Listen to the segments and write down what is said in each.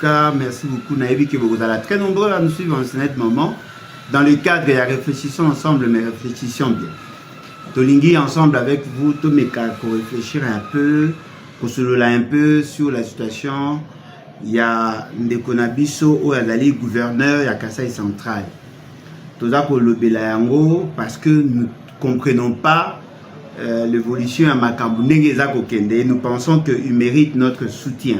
cas, merci beaucoup. Naïbi que vous êtes très nombreux à nous suivre en ce moment. Dans le cadre de la réfléchissons ensemble, mais réfléchissons bien. Tolingi ensemble avec vous, tous mes cas, pour réfléchir un peu, pour se lever un peu sur la situation. Il y a Ndekonabiso, où il y a le gouverneur, il y a Kasaï central. Tout ça pour le Belayango, parce que nous ne comprenons pas l'évolution à Makambu. Nous pensons qu'il mérite notre soutien.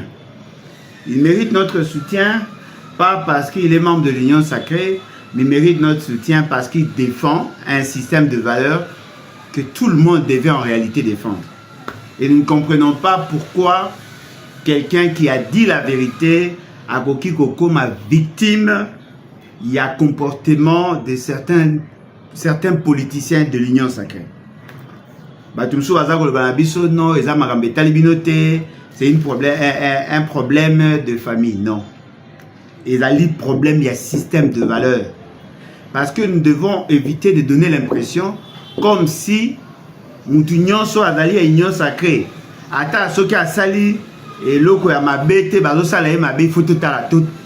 Il mérite notre soutien, pas parce qu'il est membre de l'Union sacrée, mais il mérite notre soutien parce qu'il défend un système de valeurs que tout le monde devait en réalité défendre. Et nous ne comprenons pas pourquoi quelqu'un qui a dit la vérité a Boki Koko ma victime. Il y a comportement de certains politiciens de l'Union sacrée. C'est un problème de famille, non. Et là, le problème, il y a système de valeurs. Parce que nous devons éviter de donner l'impression comme si nous unions soit à l'union sacrée. Attends, ce qui a sali et l'eau à ma bête, il faut tout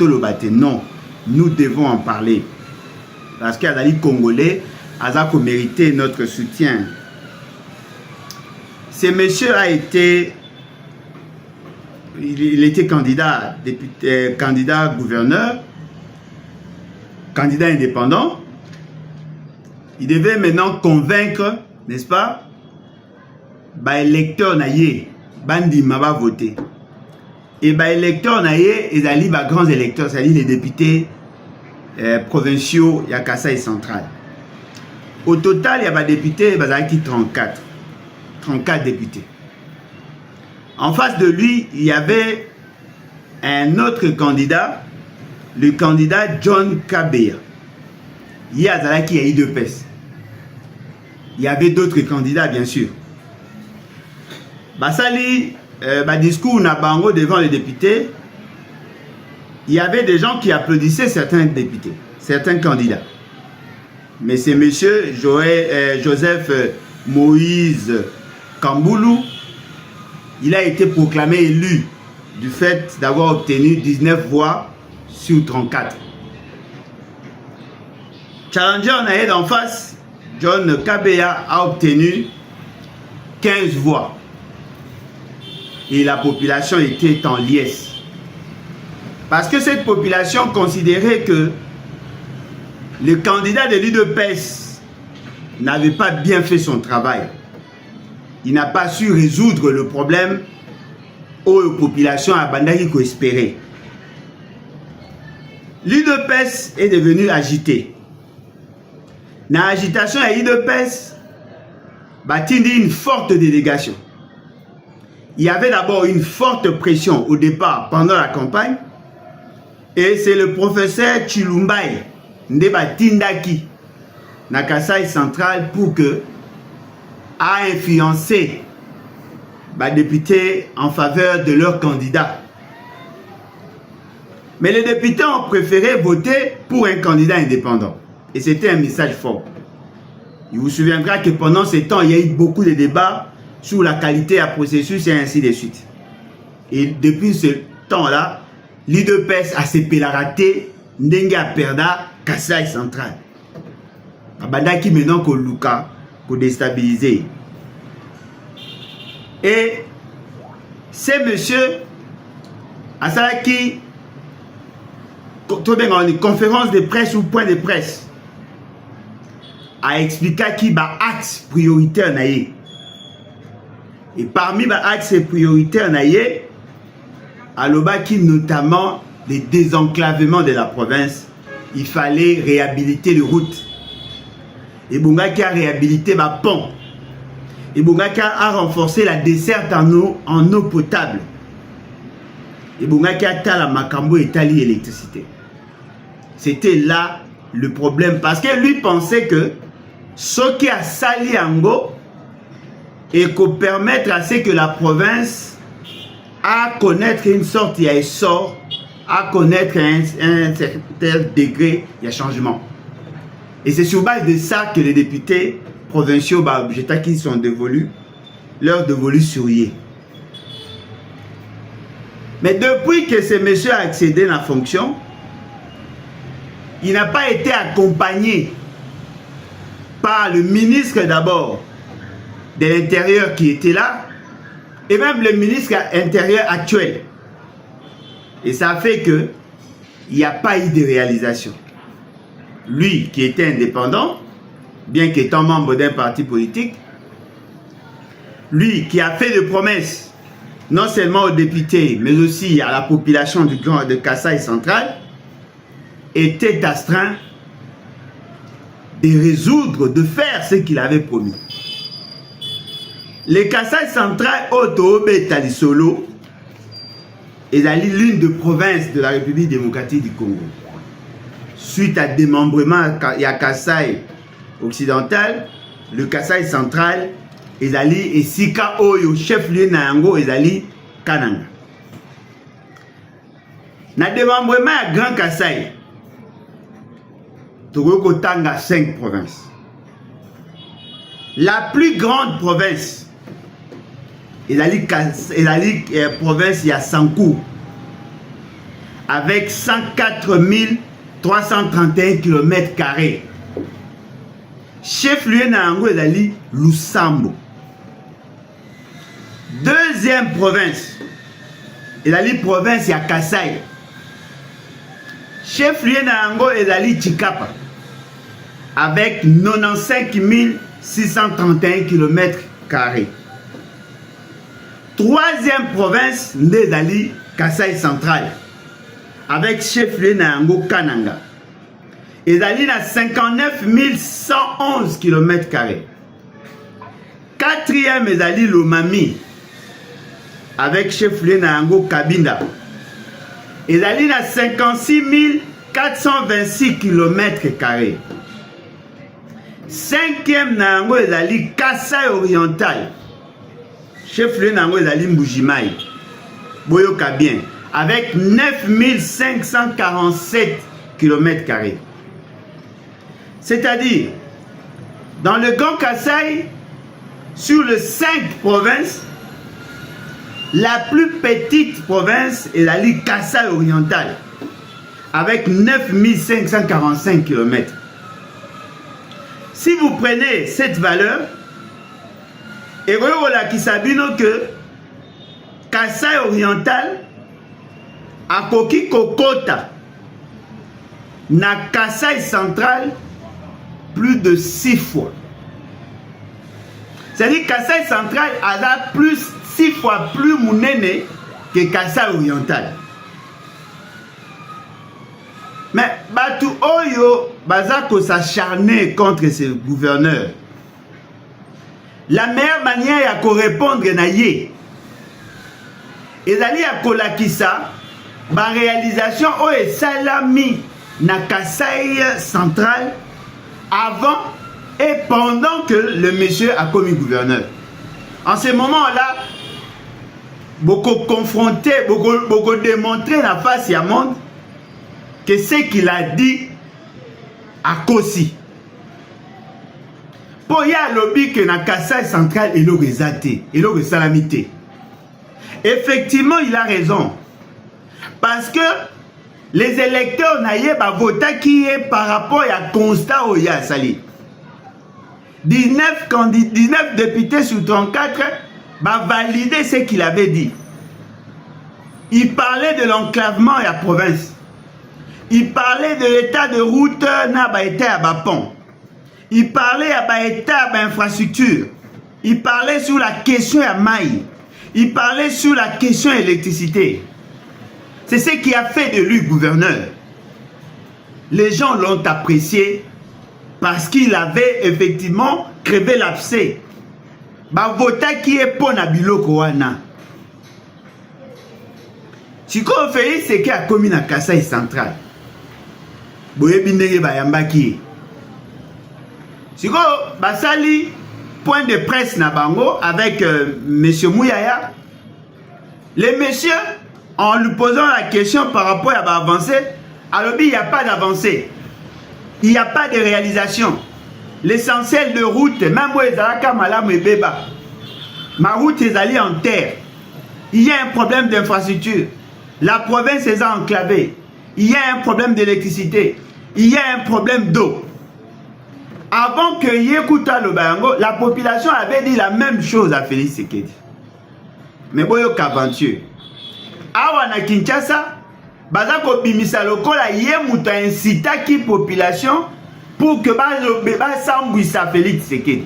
le bâtir. Non, nous devons en parler. Parce qu'il y a des Congolais, qui mérité notre soutien. Ce monsieur a été, il était candidat, député, candidat gouverneur, candidat indépendant. Il devait maintenant convaincre, n'est-ce pas, les électeurs naïe, bandi m'a voté. Et les électeurs naïe, ils allaient les grands électeurs, c'est-à-dire les députés provinciaux, il y a Kasaï central. Au total, il y a des députés, qui 34 députés. En face de lui, il y avait un autre candidat, le candidat John Kabeya. Il y a qui a eu 2 pèses. Il y avait d'autres candidats, bien sûr. Basali, discours na bango devant les députés, il y avait des gens qui applaudissaient certains députés, certains candidats. Mais c'est monsieur Joseph Moïse Kamboulou, il a été proclamé élu du fait d'avoir obtenu 19 voix sur 34. Challenger Naïd en face, John Kabeya a obtenu 15 voix. Et la population était en liesse. Parce que cette population considérait que le candidat de l'UDPS n'avait pas bien fait son travail. Il n'a pas su résoudre le problème aux populations à Bandaki qu'on espérait. L'UDPS est devenu agité. Dans l'agitation à l'UDPS, il y a une forte délégation. Il y avait d'abord une forte pression au départ pendant la campagne. Et c'est le professeur Chilumbaye Ndeba Tindaki na Kasaï central pour que a influencé les députés en faveur de leur candidat. Mais les députés ont préféré voter pour un candidat indépendant. Et c'était un message fort. Il vous souviendra que pendant ce temps, il y a eu beaucoup de débats sur la qualité à processus et ainsi de suite. Et depuis ce temps-là, l'UDPS a ses raté, Ndenga Perda, Kasaï central. Abanda qui maintenant qu'on Luka, pour déstabiliser. Et ces messieurs, à ça qui, dans une conférence de presse ou point de presse, a expliqué qui va axe prioritaire naïe. Et parmi les axes prioritaires naïe, à qui notamment le désenclavement de la province, il fallait réhabiliter les routes. Et Bongaki a réhabilité ma pont. Et Bongaki a renforcé la desserte en eau potable. Et Bongaki a la Makambo et tali électricité. C'était là le problème. Parce que lui pensait que ce qui a sali Ango et qu'on permettre à ce que la province à connaître une sorte il y a un sort, à connaître un certain degré, il y a changement. Et c'est sur base de ça que les députés provinciaux qui sont dévolus, leur dévolus sourier. Mais depuis que ce monsieur a accédé à la fonction, il n'a pas été accompagné par le ministre d'abord de l'Intérieur qui était là, et même le ministre intérieur actuel. Et ça fait que il n'y a pas eu de réalisation. Lui qui était indépendant, bien qu'étant membre d'un parti politique, lui qui a fait de promesses, non seulement aux députés, mais aussi à la population de Kasaï central, était astreint de résoudre, de faire ce qu'il avait promis. Le Kasaï central, Otobe Talisolo, est l'une des provinces de la République démocratique du Congo. Suite à démembrement, il y a Kasaï occidental, le Kasaï central, et Sika Oyo, chef-lieu Nayango, et Kananga. Na démembrement à Grand Kasaï, Togo Tanga 5 provinces. La plus grande province, province ya Sankou, avec 104 331 km². Chef-lieu Nayango est Lusambo. Deuxième province, province ya Kasaï. Chef-lieu Nayango est Chikapa, avec 95 631 km². Troisième province, Ndezali, Kasaï central, avec chef-lieu Nayango Kananga. Ezali na 59 111 km². Quatrième, Ezali Lomami, avec chef-lieu Nayango Kabinda. Ezali na 56 426 km². Cinquième Nayango Ezali Kasaï oriental, chef-lieu Nayango Ezali Mbujimai, Boyoka bien, avec 9 547 km². C'est-à-dire, dans le Grand Kasaï, sur les 5 provinces, la plus petite province est la Kasaï oriental, avec 9 545 km. Si vous prenez cette valeur, et voilà qui s'abîme que Kasaï oriental a koki kokota na Kasaï central plus de 6 fois. C'est-à-dire Kasaï central a plus 6 fois plus mounene que Kasaï oriental. Mais Batu Oyo Bazako s'acharner contre ce gouverneur. La meilleure manière de répondre na ye ezali ya kolakisa ba réalisation o esalami na Kasaï central avant et pendant que le monsieur a commis gouverneur. En ce moment-là, beaucoup confronté, beaucoup démontré la face à monde que ce qu'il a dit a Kosi. Pour y a lobby que na Kasaï central et le résalté, et le salamité. Effectivement, il a raison. Parce que les électeurs n'aient pas voté qui est par rapport à constat au Yassali. 19 députés sur 34 va valider ce qu'il avait dit. Il parlait de l'enclavement à la province. Il parlait de l'état de route n'a été à Bapon. Il parlait à l'état d'infrastructure. Il parlait sur la question à Maï. Il parlait sur la question électricité. C'est ce qui a fait de lui gouverneur. Les gens l'ont apprécié parce qu'il avait effectivement crevé l'abcès. Ba vota qui est pour Nabiloko wana. Si qu'on fait c'est qu'il a commis na Kasaï central. Boye bindege bayamba qui. Si qu'on basali point de presse na bango avec monsieur Mouyaya. Les messieurs, en lui posant la question par rapport à l'avancée, alors il n'y a pas d'avancée. Il n'y a pas de réalisation. L'essentiel de route, même où Ezalaka Malam et Beba, ma route est allée en terre. Il y a un problème d'infrastructure. La province est enclavée. Il y a un problème d'électricité. Il y a un problème d'eau. Avant que Yekuta Lobango, la population avait dit la même chose à Félix Tshisekedi. Mais boyo qu'aventure. Awa na Kinshasa, bazako bimisa lokola yemuta incita ki population pour que ba sambwisa Félix Tshisekedi.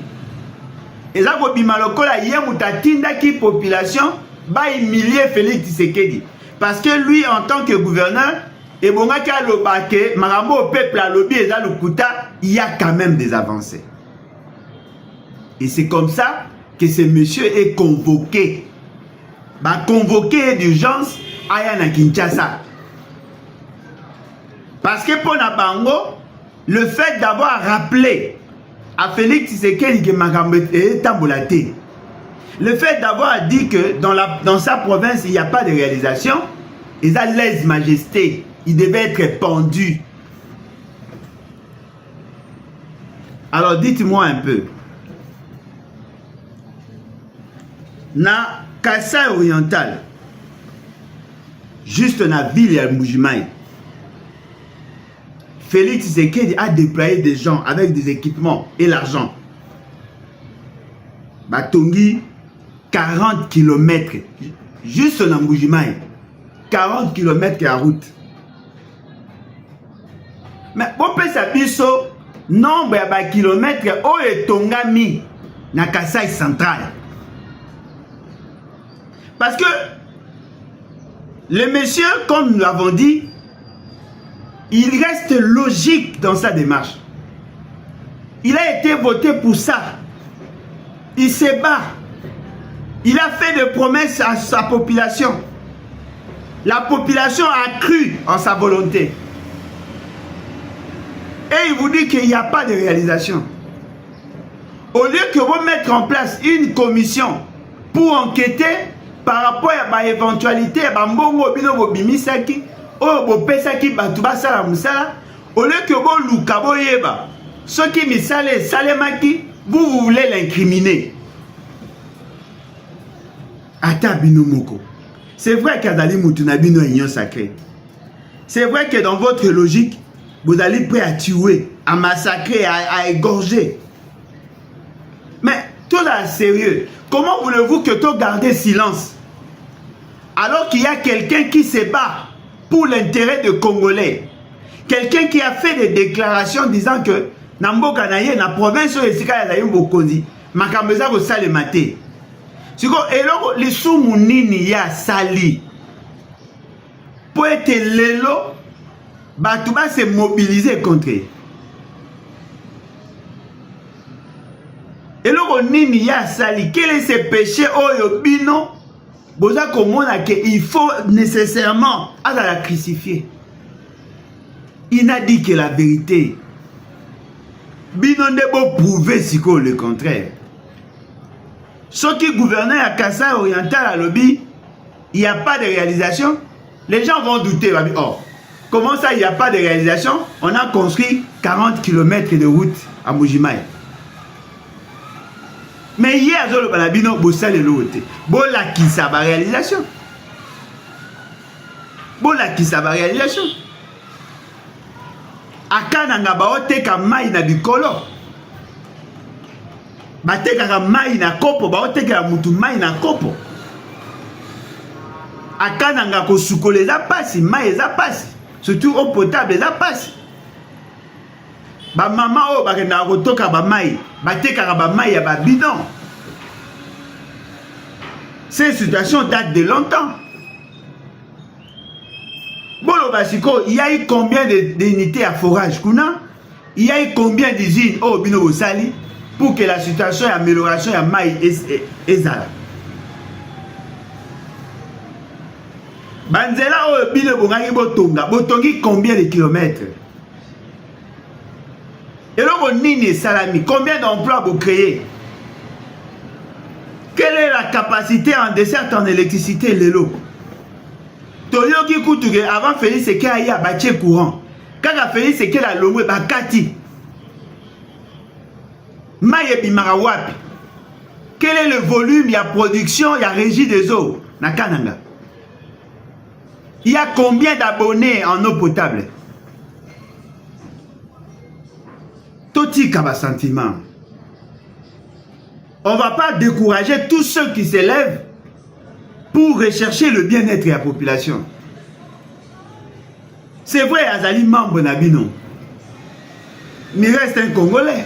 Ezako bima lokola yemuta tinda ki population ba humilier Félix Tshisekedi. Parce que lui en tant que gouverneur, et bon, Marambo au peuple à lobby et il y a quand même des avancées. Et c'est comme ça que ce monsieur est convoqué. Convoqué d'urgence à Yana Kinshasa. Parce que pour Nabango, le fait d'avoir rappelé à Félix Tshisekedi que Marambo est tambolaté, le fait d'avoir dit que dans sa province il n'y a pas de réalisation, ils ont lèse-majesté. Il devait être pendu. Alors dites-moi un peu. Na Kassai oriental, juste dans la ville de Mbujimayi, Félix Tshisekedi a déployé des gens avec des équipements et l'argent. Batongi 40 km. Juste dans Mbujimayi. 40 km la route. Mais pour ça biso nombre de kilomètres où est tongami na Kassai central. Parce que le monsieur, comme nous l'avons dit, il reste logique dans sa démarche. Il a été voté pour ça. Il se bat. Il a fait des promesses à sa population. La population a cru en sa volonté. Et il vous dit qu'il n'y a pas de réalisation. Au lieu que vous mettre en place une commission pour enquêter par rapport à l'éventualité, au lieu que vous lukabo yeba, ce qui me salemaki, vous voulez l'incriminer. Ata binomoko. C'est vrai qu'Adali Moutounabino est union sacrée. C'est vrai que dans votre logique, vous allez prêt à tuer, à massacrer, à égorger. Mais tout là, sérieux, comment voulez-vous que tu gardes silence alors qu'il y a quelqu'un qui se bat pour l'intérêt des Congolais? Quelqu'un qui a fait des déclarations disant que Namboka naye na province de Sika ya Bokondi, makambeza ko sale maté. Siko eloko lisumu nini ya sali. Pour être lelo tout va se mobiliser contre. Et le nini ya sali, quel est ce péché oyo bino? Boza komona que il faut nécessairement à la crucifier. Il n'a dit que la vérité. Bino ne peut prouver si le contraire. Ceux qui gouvernaient à Kassai oriental à lobby, il n'y a pas de réalisation. Les gens vont douter. Oh, comment ça, il n'y a pas de réalisation? On a construit 40 km de route à Mbujimayi. Mais hier, Zolo Balabino, Bossal et l'autre. Bola qui ça va réalisation. Bola qui ça va réalisation. Akananga baote ka mai na bikolo. Bateka ka mai na kopo, baote ka mutu mai na kopo. Akananga ko sukole za pasi, mai za pasi. Surtout eau potable za pasi. Ba mama o bakenda ko toka ba mai, bateka ka ba mai ya ba bidon. Ces situations datent de longtemps. Bolo Basiko, il y a eu combien d'unités à forage Kuna? Il y a eu combien d'usines au Bino Bosali pour que la situation et l'amélioration ya mai ezala? Banzela au Bino Bongaki Botonga, Botongi combien de kilomètres? Et là, Nini Salami, combien d'emplois vous créez? Quelle est la capacité en dessert en électricité Lelo? Toyo qui coûte avant Félix c'est qu'il y a bâti courant. Quand Félix c'est qu'il a l'ombre bakati. Maye bimarawapi. Quel est le volume, il y a production, il y a régie des eaux na Kananga? Il y a combien d'abonnés en eau potable? Toti Kaba sentiment. On ne va pas décourager tous ceux qui s'élèvent pour rechercher le bien-être de la population. C'est vrai, Azali membre Nabino. Mais il reste un Congolais.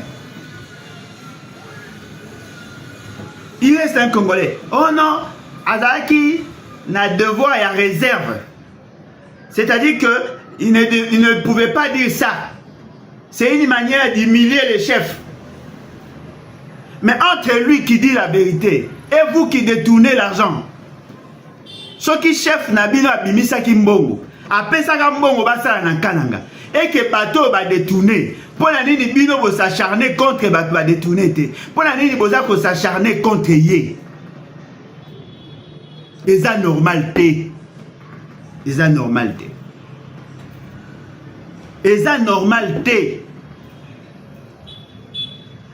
Il reste un Congolais. Oh non, Azali n'a devoir et à réserve. C'est-à-dire qu'il ne pouvait pas dire ça. C'est une manière d'humilier les chefs. Mais entre lui qui dit la vérité et vous qui détournez l'argent, ce qui chef Nabino Abimisa Kimbongo, après ça, Mbongo va s'arranger et que bateau va détourner. Pour la nuit, Bino va s'acharner contre bateau va détourner. Pour la nuit, il va s'acharner contre Yé. Et ça normalité. Et ça normalité. Et ça normalité.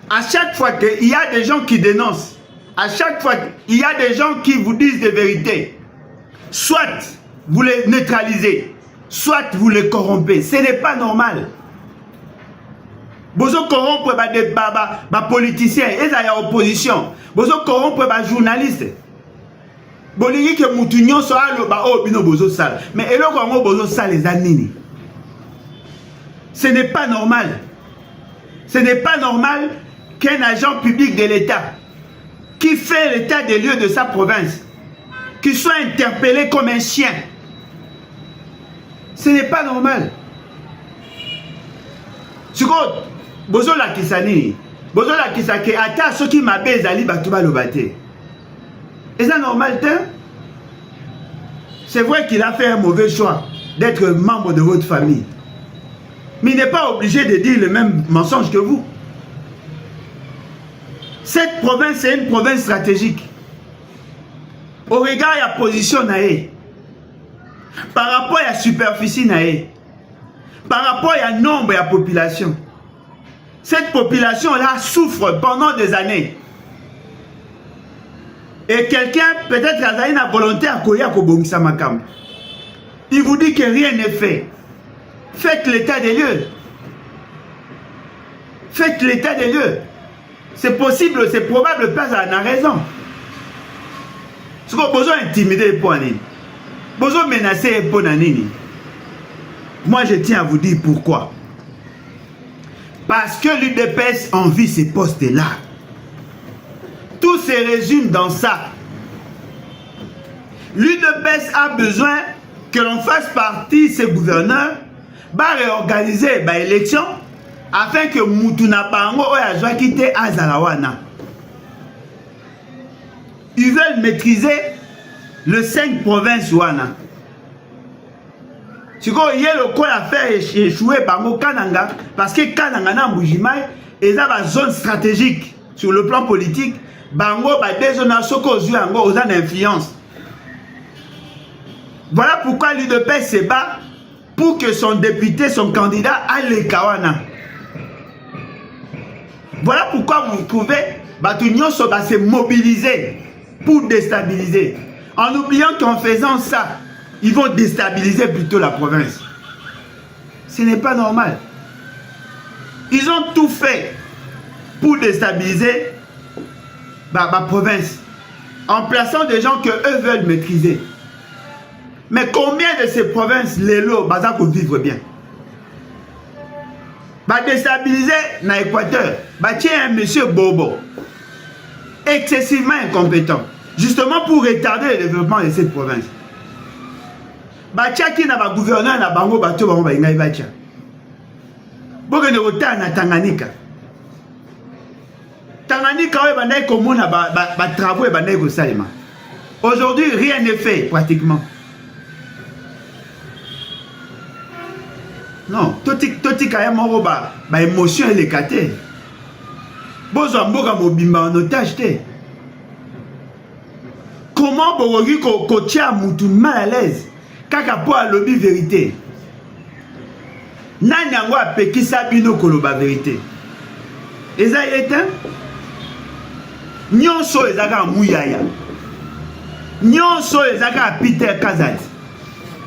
À chaque fois qu'il y a des gens qui dénoncent, à chaque fois qu'il y a des gens qui vous disent des vérités, soit vous les neutralisez, soit vous les corrompez. Ce n'est pas normal. Vous corrompre des politiciens, et ça y a opposition. Vous corrompre des journalistes. Vous dites que Moutounion sera le bino bozo sale. Mais et le bozo sale les anini. Ce n'est pas normal. Ce n'est pas normal qu'un agent public de l'État qui fait l'état des lieux de sa province, qui soit interpellé comme un chien. Ce n'est pas normal. Secondo, bozo la kisani, bozo la kisake ata ceux qui m'abaissent ali batuba le bâté. Est-ce normal? C'est vrai qu'il a fait un mauvais choix d'être membre de votre famille. Mais il n'est pas obligé de dire le même mensonge que vous. Cette province est une province stratégique. Au regard de la position naé, par rapport à la superficie naé, par rapport à la nombre de la population, cette population-là souffre pendant des années. Et quelqu'un, peut-être a une volonté à Koya Kobongisa Makam. Il vous dit que rien n'est fait. Faites l'état des lieux. Faites l'état des lieux. C'est possible, c'est probable, pas à la raison. Ce qu'on a besoin d'intimider pour Nini. Besoin de menacer pour Nini. Moi, je tiens à vous dire pourquoi. Parce que l'UDPS envie ces postes-là. Tout se résume dans ça. L'UDPS a besoin que l'on fasse partie, ces gouverneurs, va réorganiser l'élection afin que Moutouna Bango oya quitter Azalawana. Ils veulent maîtriser le 5 provinces Wana. Si vous voyez le quoi à faire échouer Bango Kananga, parce que Kananga na Mbujimai est dans la zone stratégique sur le plan politique. Bango des zones soko aux influence. Voilà pourquoi l'UDPS se bat pour que son député, son candidat aille Kawana. Voilà pourquoi vous trouvez Batunion va se mobiliser pour déstabiliser. En oubliant qu'en faisant ça, ils vont déstabiliser plutôt la province. Ce n'est pas normal. Ils ont tout fait pour déstabiliser ma province en plaçant des gens que eux veulent maîtriser. Mais combien de ces provinces, les lots, pour vivre bien? Déstabiliser dans l'Équateur, tiens un monsieur Bobo, excessivement incompétent, justement pour retarder le développement de cette province. Tiens qui n'a pas gouverneur na bango bateau bango baingai batia. Boke ne retard na Tanganyika. Tanganyika ouais bandai komona ba travaux et bandai ko salima. Aujourd'hui rien n'est fait pratiquement. Non, toti kaya moko ba émotion et les katé. Bozo mboka mobimba en otage te. Comment bokoki ko tia mutu mal à l'aise kaka po a lobby vérité. Nani yango apekisa bino koloba vérité. Eza éteint. Nyonso ezaka muyaya. Nyonso ezaka Peter Kazati.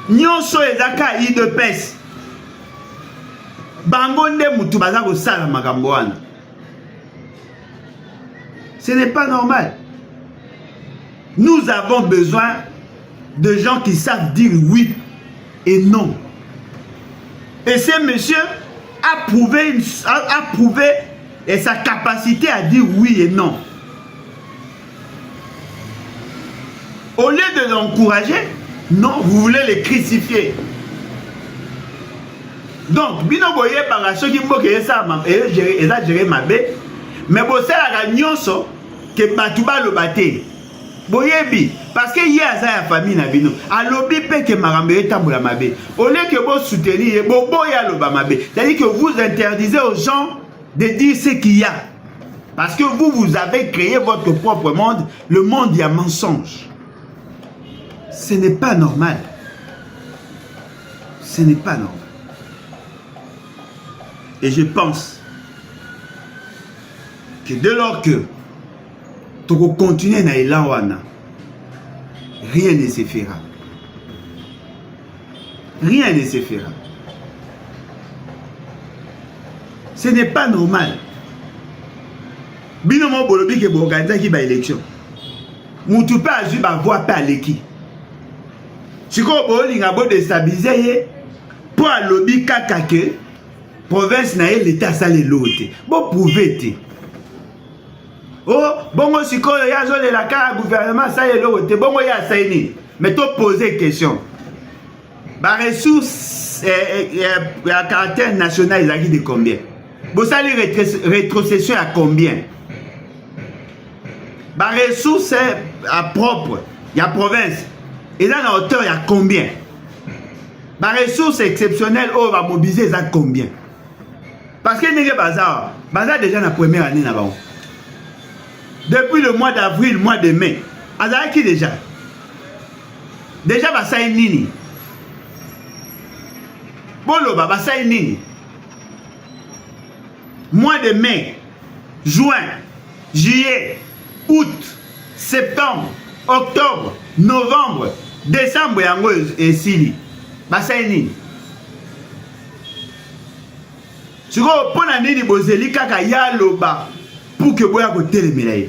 nyonso ezaka IDPS bango nde mutu baza kosala makambo wana. Ce n'est pas normal. Nous avons besoin de gens qui savent dire oui et non. Et ce monsieur a prouvé sa capacité à dire oui et non. Au lieu de l'encourager, non, vous voulez les crucifier. Donc, bino boye par ceux qui m'ont créé ça, et ça géré ma bé, mais bon, c'est la nyonso que Batouba le batté. Boyebi, parce que y a sa famille na bino, a lobby pe que marambe tamboula ma bé. Au lieu que vous soutenir, bobo ya loba ma bé. C'est-à-dire que vous interdisez aux gens de dire ce qu'il y a. Parce que vous avez créé votre propre monde, le monde il y a mensonge. Ce n'est pas normal. Ce n'est pas normal. Et je pense que dès lors que tu continues na ilawana, rien ne se fera. Rien ne se fera. Ce n'est pas normal. Bino mo bolobi ke bo organiser ki ba élection. Moutou pa azu ba voix pa aleki. Siko bo linga bo déstabiliser ye pour alobi kaka ke province na l'état sale lote. Bo prouver te. Oh, bongo siko ya zo le la ka gouvernement sale lote. Bongo ya saini. Mais to poser question. Ba ressources à caractère national ils acquis de combien? Bo sali rétrocession à combien? Ba ressources à propre, il y a province. Et là, la hauteur, il y a combien? Ba ressources exceptionnelles, on va mobiliser ça combien? Parce que n'est bazar déjà la première année là-bas. Depuis le mois d'avril, mois de mai, azar qui déjà? Déjà, bah ça est nini. Bolo, bah ça est nini. Mois de mai, juin, juillet, août, septembre, octobre, novembre, décembre et sili. Basaini. Tu vois, pour la nini bozeli kaka ya loba pour que boya ko telemelaye.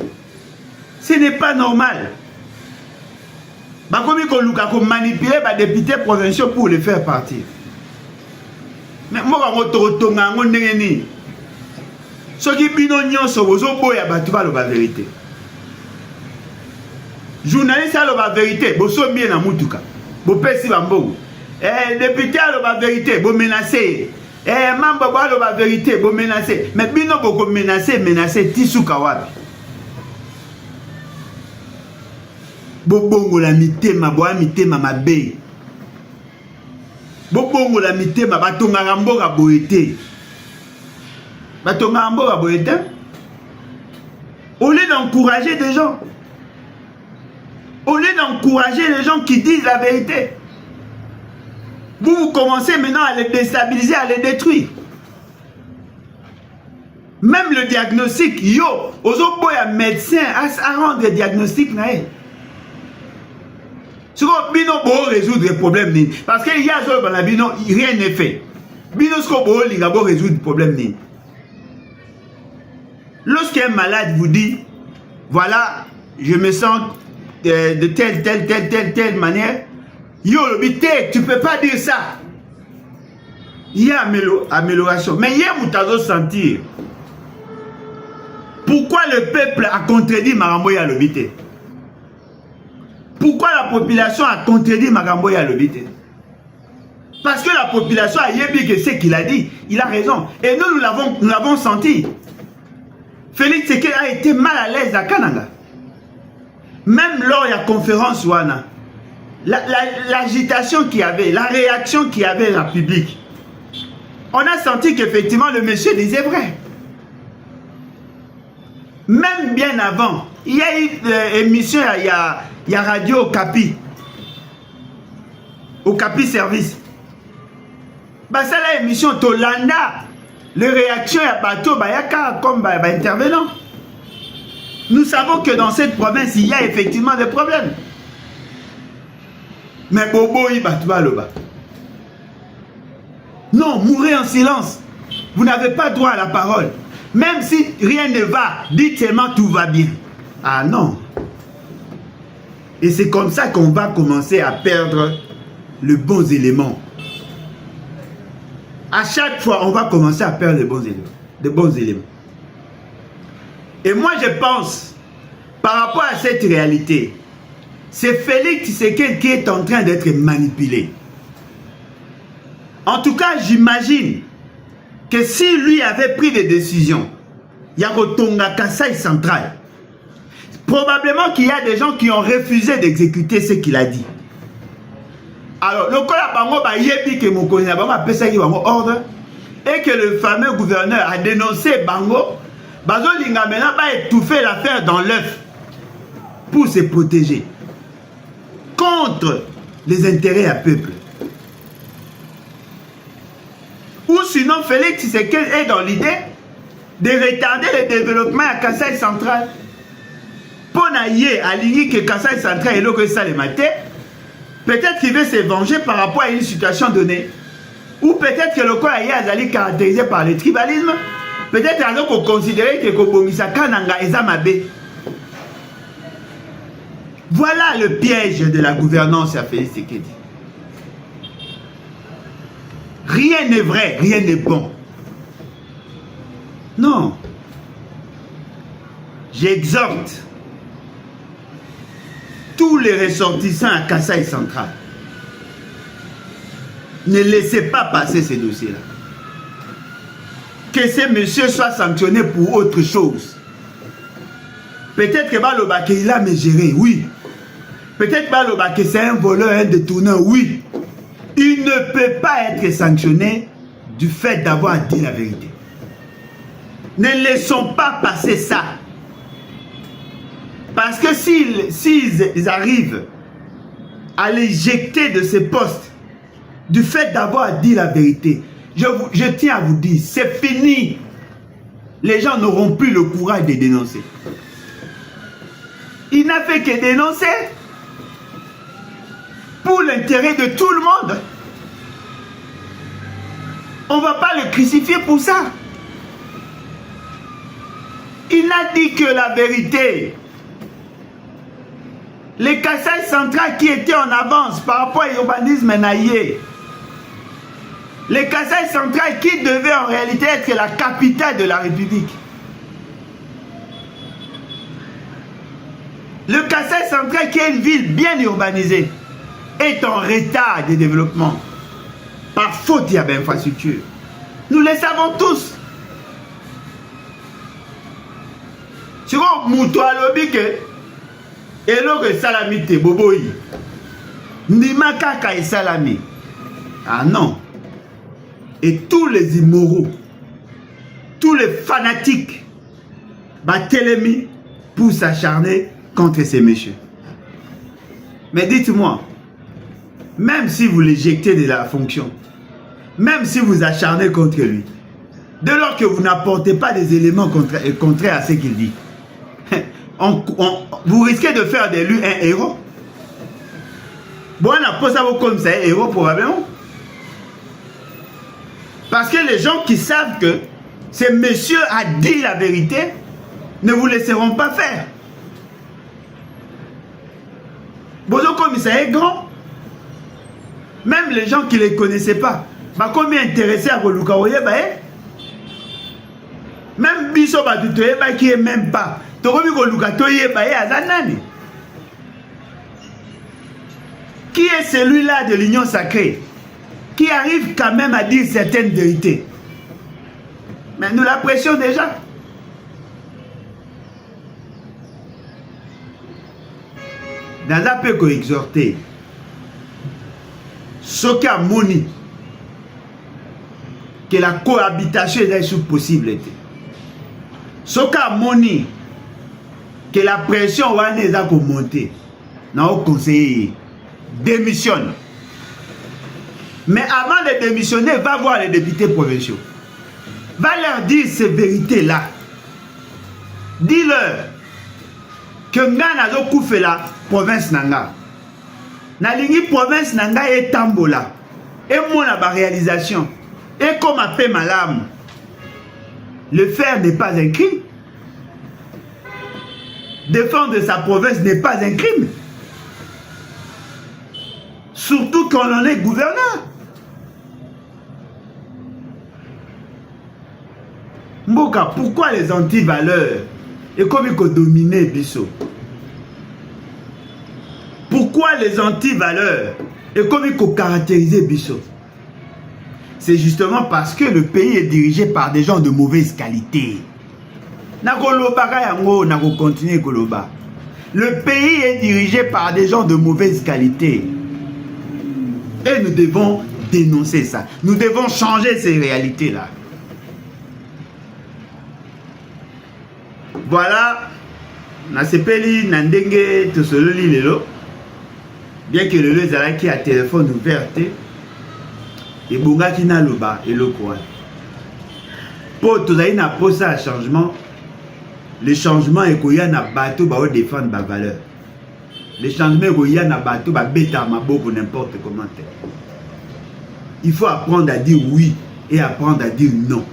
Ce n'est pas normal. Bakomi ko luka ko manipuler ba député provinciaux pour les faire partir. Mais moi ko totonga ngo ndenge ni. Soki bino nyonso bozo boya batu ba loba vérité. Journaliste a la vérité, vous sommes bien en Moutouka. Vous pèsez bambou. Député a la vérité, vous menacez. Membre a la vérité, vous menacez. Mais bino vous menacez Tissou Kawabi. Bobongo la mitema, boa mitema mabe. Bobongo la mitema, batonga ramboga boete. Batonga ramboga boete. Au lieu d'encourager des gens. Au lieu d'encourager les gens qui disent la vérité, vous commencez maintenant à les déstabiliser, à les détruire. Même le diagnostic, yo, aux boya médecin à rendre le diagnostic nae. Ce qu'on bino pour résoudre le problème ni, parce qu'il y a ça dans la bino rien n'est fait. Bino ce qu'on pour résoudre le problème ni. Lorsqu'un malade vous dit, voilà, je me sens de telle manière, yo le tu peux pas dire ça. Il y a amélioration, mais il y a moutazo sentir. Pourquoi le peuple a contredit Maramboya Lobité? Pourquoi la population a contredit Maramboya Lobité? Parce que la population a yébi que ce qu'il a dit, il a raison. Et nous l'avons senti. Félix Tshisekedi a été mal à l'aise à Kananga. Même lors de la conférence Wana, l'agitation qu'il y avait, la réaction qu'il y avait dans le public, on a senti qu'effectivement le monsieur disait vrai. Même bien avant, il y a eu une émission, il y a Radio Okapi, Okapi Service. Bah ça la émission Tolanda, les réactions à bateau, bah yaka comme bah intervenant. Nous savons que dans cette province, il y a effectivement des problèmes. Mais bobo y batba le bas. Non, mourrez en silence. Vous n'avez pas droit à la parole. Même si rien ne va, dites seulement tout va bien. Ah non. Et c'est comme ça qu'on va commencer à perdre les bons éléments. À chaque fois, on va commencer à perdre les bons éléments. Et moi, je pense, par rapport à cette réalité, c'est Félix Tshisekedi qui est en train d'être manipulé. En tout cas, j'imagine que si lui avait pris des décisions, il y a Rotonga Kasai Central. Probablement qu'il y a des gens qui ont refusé d'exécuter ce qu'il a dit. Alors, le Kola Bango ba yebi que mon connaît Bango a pesa qui Bango ordre et que le fameux gouverneur a dénoncé Bango, Bazo Linga maintenant va étouffer l'affaire dans l'œuf pour se protéger contre les intérêts à peuple. Ou sinon, Félix Tshisekedi est dans l'idée de retarder le développement à Kasai Central. Pour n'ailler à l'idée que Kasai Central est là que ça les maté. Peut-être qu'il veut se venger par rapport à une situation donnée. Ou peut-être que le corps est caractérisé par le tribalisme. Peut-être qu'on considérait que Kobomisa Kananga est Zamabe. Voilà le piège de la gouvernance à Félix Tshisekedi. Rien n'est vrai, rien n'est bon. Non. J'exhorte tous les ressortissants à Kasai Central. Ne laissez pas passer ces dossiers-là. Que ces messieurs soient sanctionnés pour autre chose. Peut-être que Baloba il a géré, oui. Peut-être Baloba que c'est un voleur, un détourneur, oui. Il ne peut pas être sanctionné du fait d'avoir dit la vérité. Ne laissons pas passer ça. Parce que s'ils arrivent à l'éjecter de ces postes du fait d'avoir dit la vérité, je tiens à vous dire, c'est fini. Les gens n'auront plus le courage de dénoncer. Il n'a fait que dénoncer pour l'intérêt de tout le monde. On ne va pas le crucifier pour ça. Il n'a dit que la vérité. Les Kasai Central qui étaient en avance par rapport à l'urbanisme naïe. Les Kasai Central qui devaient en réalité être la capitale de la République. Le Kasai Central qui est une ville bien urbanisée est en retard de développement par faute d'infrastructures. Nous le savons tous. Sur Mouto alobi que elo que salami te boboyi. Ndima kaka et salami. Ah non. Et tous les immoraux, tous les fanatiques, Barthélemy pour s'acharner contre ces messieurs. Mais dites-moi, même si vous l'éjectez de la fonction, même si vous acharnez contre lui, dès lors que vous n'apportez pas des éléments contraires à ce qu'il dit, vous risquez de faire de lui un héros. Bon, on a posé ça comme ça, un héros probablement. Parce que les gens qui savent que ce monsieur a dit la vérité ne vous laisseront pas faire. Bozo comme ça est grand. Même les gens qui ne les connaissaient pas, bah combien intéressés à Roluka Oye, bah même Biso Batutoye, bah qui est même pas. Toromi Roluka Toye, bah Azanani. Qui est celui-là de l'union sacrée qui arrive quand même à dire certaines vérités? Mais nous l'apprécions déjà. Dans un peu qu'on exhorter, ce qui a moni, que la cohabitation est possible. Ce qui a moni, que la pression va nous monter. Dans le conseil, démissionne. Mais avant de démissionner, va voir les députés provinciaux. Va leur dire ces vérités-là. Dis-leur que Ngana zo fait la province Nanga. nalingi province nanga et tambola et mon réalisation et comme appelle malam. Le faire n'est pas un crime. Défendre sa province n'est pas un crime. Surtout quand on est gouverneur. Mboka, pourquoi les anti-valeurs et comme il faut dominer Bisso? Pourquoi les anti-valeurs et comme il faut caractériser Bisso? C'est justement parce que le pays est dirigé par des gens de mauvaise qualité. Le pays est dirigé par des gens de mauvaise qualité. Et nous devons dénoncer ça. Nous devons changer ces réalités-là. Voilà. Nasepeli Nandenge Tosololi Lelo. Bien que le Lezala qui a téléphone ouvert. Et Bonga qui n'a le bas et le quoi. Pour tout ça, il n'a pas ça à changement. Le changement est qu'il y a un bateau pour défendre ma valeur. Le changement est qu'il y a un bateau pour bêta ma pour n'importe comment. Il faut apprendre à dire oui et apprendre à dire non.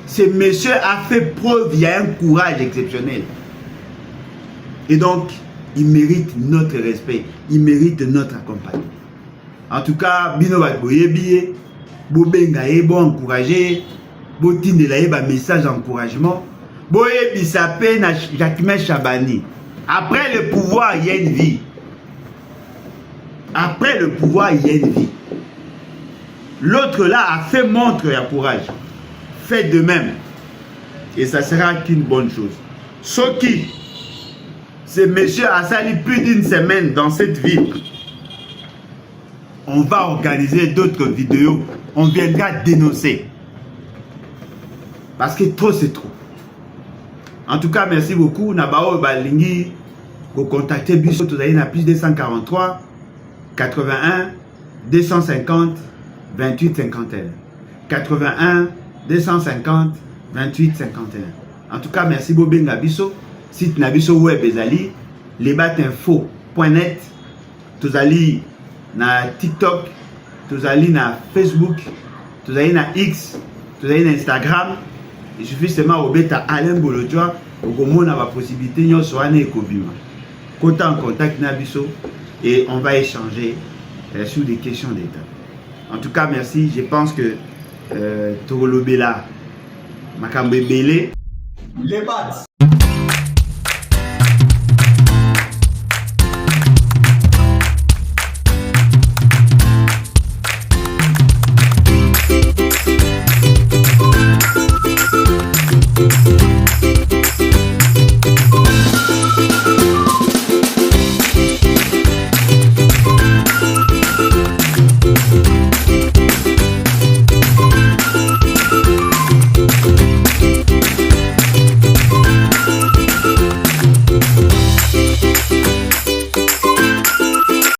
Ce monsieur a fait preuve, il y a un courage exceptionnel. Et donc, il mérite notre respect. Il mérite notre accompagnement. En tout cas, bino va boye billet, bo benga e bo encourager, bo tindela e ba message d'encouragement, boye bisape na Jacquemain Chabani. Après le pouvoir, il y a une vie. Après le pouvoir, il y a une vie. L'autre là a fait montre et courage. Faites de même. Et ça sera qu'une bonne chose. Ce qui, ce monsieur a sali plus d'une semaine dans cette ville. On va organiser d'autres vidéos. On viendra dénoncer. Parce que trop, c'est trop. En tout cas, merci beaucoup. Nabao Balingi, vous contactez Bisso, vous avez plus 243 81 250 28 51. 81 250 28 51. En tout cas, merci beaucoup Bisso. Site Nabiso Web Ezali, lebatinfo.net. Vous allez na TikTok, vous allez na Facebook, vous allez na X, vous allez na Instagram. Il suffit seulement au bêta Alain Bolodjoa pour qu'on ait la possibilité de se faire en contact Nabiso et on va échanger sur des questions d'État. En tout cas, merci. Je pense que Torolobela, Makambe Bele, les bats.